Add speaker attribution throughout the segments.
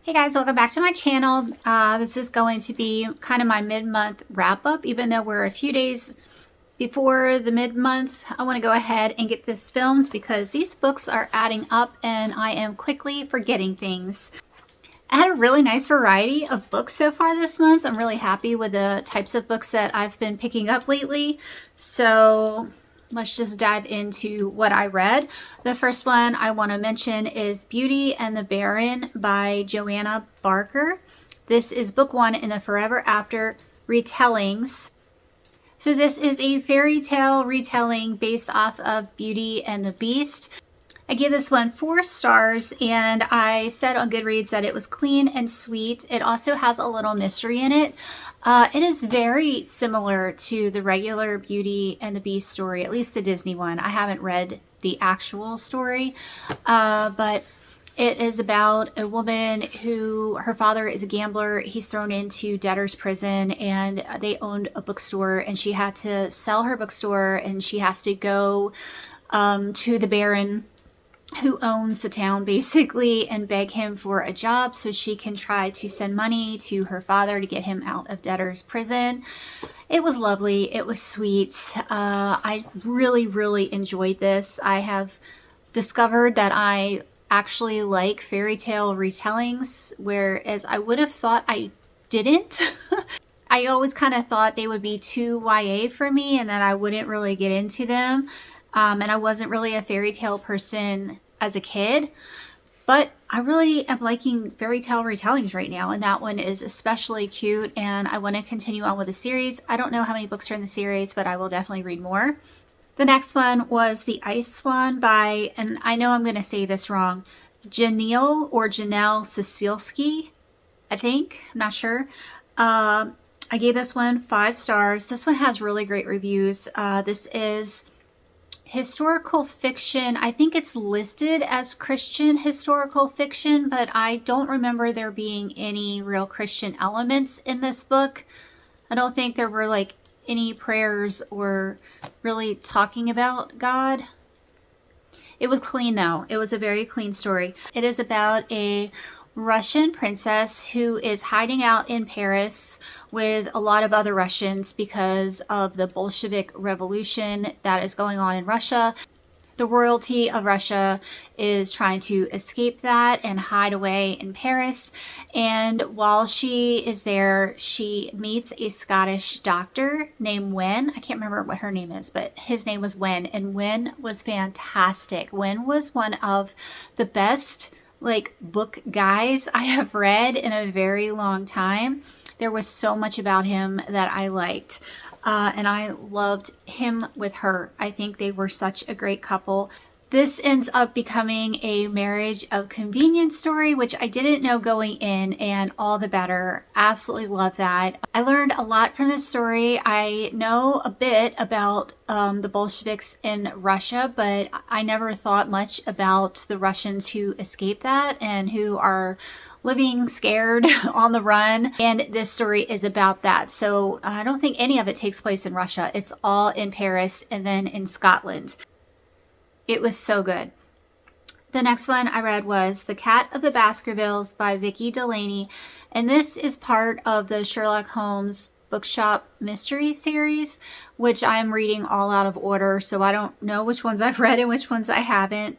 Speaker 1: Hey guys, welcome back to my channel. This is going to be kind of my mid-month wrap-up. Even though we're a few days before the mid-month, I want to go ahead and get this filmed because these books are adding up and I am quickly forgetting things. I had a really nice variety of books so far this month. I'm really happy with the types of books that I've been picking up lately. So let's just dive into what I read. The first one I want to mention is Beauty and the Baron by Joanna Barker. This is book one in the Forever After retellings. So this is a fairy tale retelling based off of Beauty and the Beast. I gave this one 4 stars and I said on Goodreads that it was clean and sweet. It also has a little mystery in it. It is very similar to the regular Beauty and the Beast story, at least the Disney one. I haven't read the actual story, but it is about a woman who, her father is a gambler. He's thrown into debtor's prison and they owned a bookstore and she had to sell her bookstore and she has to go to the Baron who owns the town basically and beg him for a job so she can try to send money to her father to get him out of debtor's prison. It was lovely. It was sweet. I really enjoyed this. I have discovered that I actually like fairy tale retellings, whereas I would have thought I didn't. I always kind of thought they would be too YA for me and that I wouldn't really get into them. And I wasn't really a fairy tale person as a kid, but I really am liking fairy tale retellings right now, and that one is especially cute, and I want to continue on with the series. I don't know how many books are in the series, but I will definitely read more. The next one was The Ice Swan by, and I know I'm going to say this wrong, Janelle Cieselski, I think. I'm not sure. I gave this one 5 stars. This one has really great reviews. This is historical fiction. I think it's listed as Christian historical fiction, but I don't remember there being any real Christian elements in this book. I don't think there were like any prayers or really talking about God. It was clean though. It was a very clean story. It is about a Russian princess who is hiding out in Paris with a lot of other Russians because of the Bolshevik revolution that is going on in Russia. The royalty of Russia is trying to escape that and hide away in Paris. And while she is there, she meets a Scottish doctor named Wen. I can't remember what her name is, but his name was Wen. And Wen was fantastic. Wen was one of the best book guys I have read in a very long time. There was so much about him that I liked, and I loved him with her. I think they were such a great couple. This ends up becoming a marriage of convenience story, which I didn't know going in, and all the better. Absolutely love that. I learned a lot from this story. I know a bit about the Bolsheviks in Russia, but I never thought much about the Russians who escaped that and who are living scared on the run. And this story is about that. So I don't think any of it takes place in Russia. It's all in Paris and then in Scotland. It was so good. The next one I read was The Cat of the Baskervilles by Vicki Delany. And this is part of the Sherlock Holmes Bookshop Mystery Series, which I'm reading all out of order. So I don't know which ones I've read and which ones I haven't.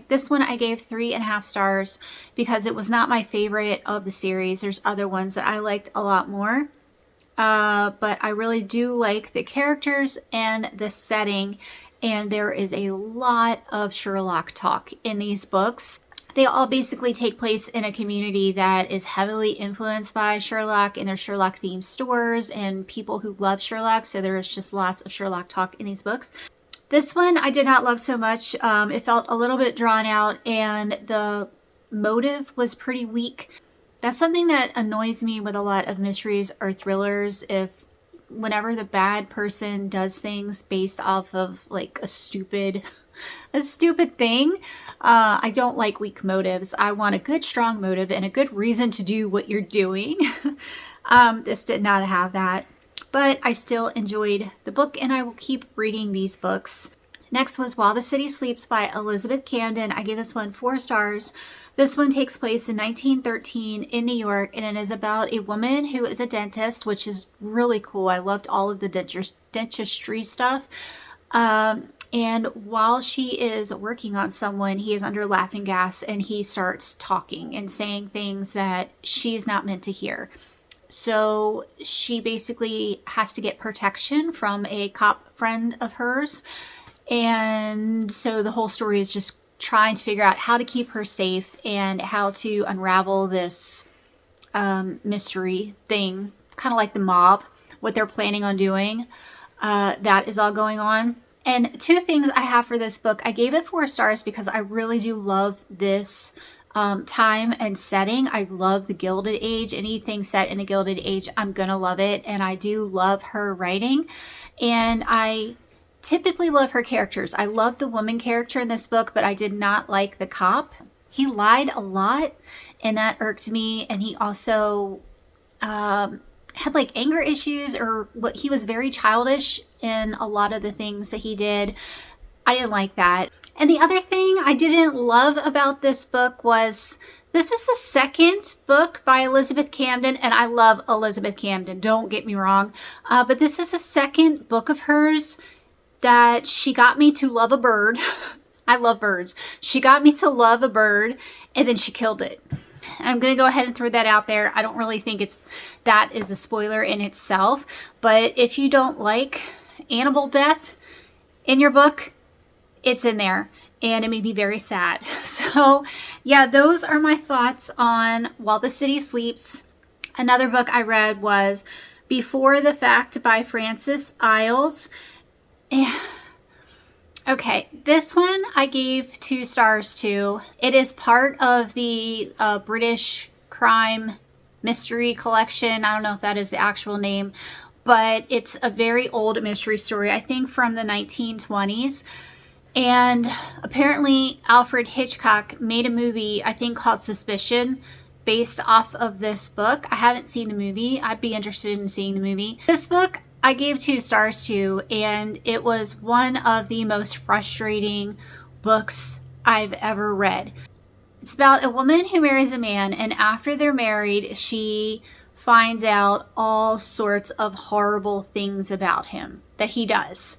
Speaker 1: This one I gave 3.5 stars because it was not my favorite of the series. There's other ones that I liked a lot more. But I really do like the characters and the setting. And there is a lot of Sherlock talk in these books. They all basically take place in a community that is heavily influenced by Sherlock, and there's Sherlock themed stores and people who love Sherlock. So there's just lots of Sherlock talk in these books. This one I did not love so much. It felt a little bit drawn out and the motive was pretty weak. That's something that annoys me with a lot of mysteries or thrillers. Whenever the bad person does things based off of a stupid thing, I don't like weak motives. I want a good strong motive and a good reason to do what you're doing. This did not have that, but I still enjoyed the book and I will keep reading these books. Next was While the City Sleeps by Elizabeth Camden. I gave this one 4 stars. This one takes place in 1913 in New York, and it is about a woman who is a dentist, which is really cool. I loved all of the dentistry stuff. And while she is working on someone, he is under laughing gas, and he starts talking and saying things that she's not meant to hear. So she basically has to get protection from a cop friend of hers. And so the whole story is just trying to figure out how to keep her safe and how to unravel this mystery thing. It's kind of like the mob, what they're planning on doing. That is all going on. And 2 things I have for this book. I gave it 4 stars because I really do love this time and setting. I love the Gilded Age. Anything set in the Gilded Age, I'm gonna love it. And I do love her writing. And I typically love her characters. I love the woman character in this book, but I did not like the cop. He lied a lot, and that irked me. And he also had like anger issues, or what, he was very childish in a lot of the things that he did. I didn't like that. And the other thing I didn't love about this book was, this is the 2nd book by Elizabeth Camden, and I love Elizabeth Camden, don't get me wrong. But this is the 2nd book of hers that she got me to love a bird. I love birds. She got me to love a bird, and then she killed it. I'm going to go ahead and throw that out there. I don't really think that is a spoiler in itself. But if you don't like animal death in your book, it's in there. And it made me very sad. So yeah, those are my thoughts on While the City Sleeps. Another book I read was Before the Fact by Frances Iles. Okay, this one I gave 2 stars to. It is part of the British crime mystery collection. I don't know if that is the actual name, but it's a very old mystery story, I think from the 1920s. And apparently Alfred Hitchcock made a movie, I think called Suspicion, based off of this book. I haven't seen the movie. I'd be interested in seeing the movie. This book I gave 2 stars to, and it was one of the most frustrating books I've ever read. It's about a woman who marries a man, and after they're married, she finds out all sorts of horrible things about him that he does.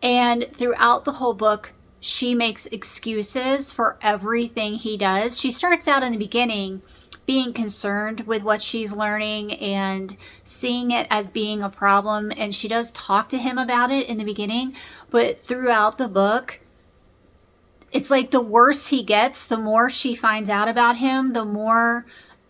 Speaker 1: And throughout the whole book, she makes excuses for everything he does. She starts out in the beginning being concerned with what she's learning and seeing it as being a problem. And she does talk to him about it in the beginning, but throughout the book, it's like the worse he gets, the more she finds out about him, the more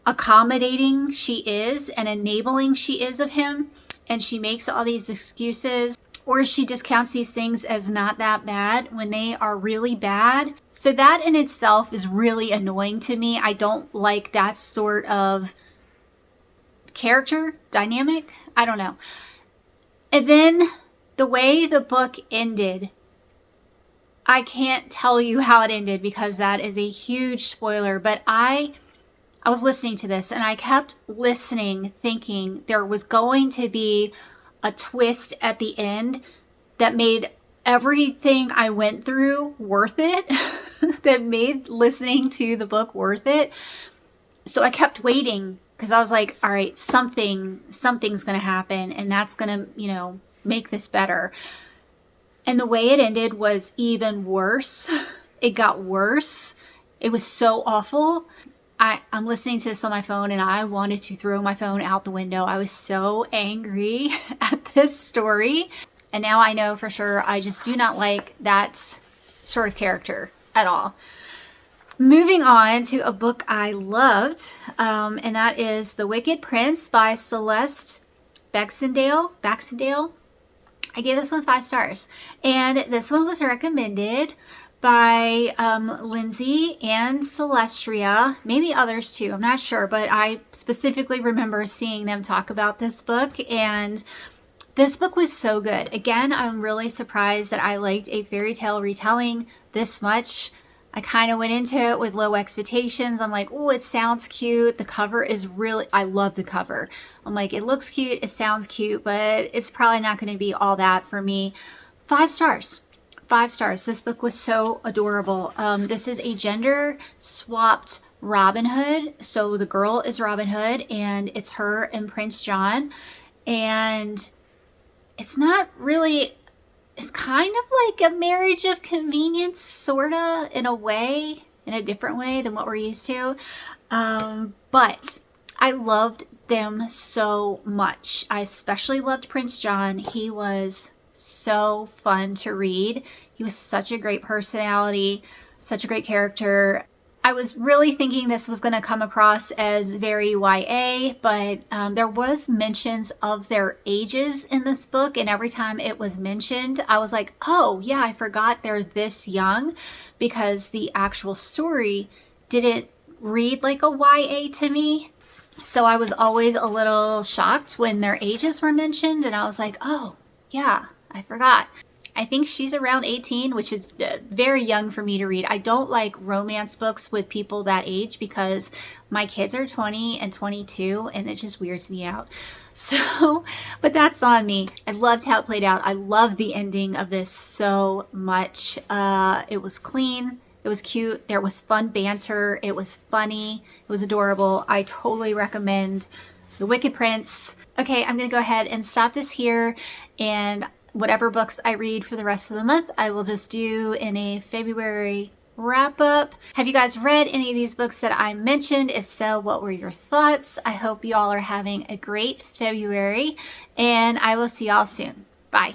Speaker 1: accommodating she is and enabling she is of him. And she makes all these excuses, or she discounts these things as not that bad when they are really bad. So that in itself is really annoying to me. I don't like that sort of character dynamic. I don't know. And then the way the book ended, I can't tell you how it ended because that is a huge spoiler, but I was listening to this and I kept listening thinking there was going to be a twist at the end that made everything I went through worth it, that made listening to the book worth it. So I kept waiting because I was like, all right, something's going to happen and that's going to, make this better. And the way it ended was even worse. It got worse. It was so awful. I'm listening to this on my phone and I wanted to throw my phone out the window. I was so angry at this story. And now I know for sure I just do not like that sort of character at all. Moving on to a book I loved, and that is The Wicked Prince by Celeste Baxendell. I gave this one 5 stars. And this one was recommended by Lindsay and Celestria, maybe others too, I'm not sure, but I specifically remember seeing them talk about this book, and this book was so good. Again, I'm really surprised that I liked a fairy tale retelling this much. I kind of went into it with low expectations. I'm like, oh, it sounds cute. The cover is really, I love the cover. I'm like, it looks cute, it sounds cute, but it's probably not going to be all that for me. 5 stars. 5 stars. This book was so adorable. This is a gender swapped Robin Hood. So the girl is Robin Hood, and it's her and Prince John. And it's not really, it's kind of like a marriage of convenience, sorta, in a way, in a different way than what we're used to. But I loved them so much. I especially loved Prince John. He was so fun to read. He was such a great personality, such a great character. I was really thinking this was going to come across as very YA, but there was mentions of their ages in this book, and every time it was mentioned, I was like, oh yeah, I forgot they're this young, because the actual story didn't read like a YA to me. So I was always a little shocked when their ages were mentioned, and I was like, oh yeah, I forgot. I think she's around 18, which is very young for me to read. I don't like romance books with people that age because my kids are 20 and 22, and it just weirds me out. So, but that's on me. I loved how it played out. I loved the ending of this so much. It was clean. It was cute. There was fun banter. It was funny. It was adorable. I totally recommend The Wicked Prince. Okay, I'm going to go ahead and stop this here, and whatever books I read for the rest of the month, I will just do in a February wrap up. Have you guys read any of these books that I mentioned? If so, what were your thoughts? I hope you all are having a great February, and I will see y'all soon. Bye.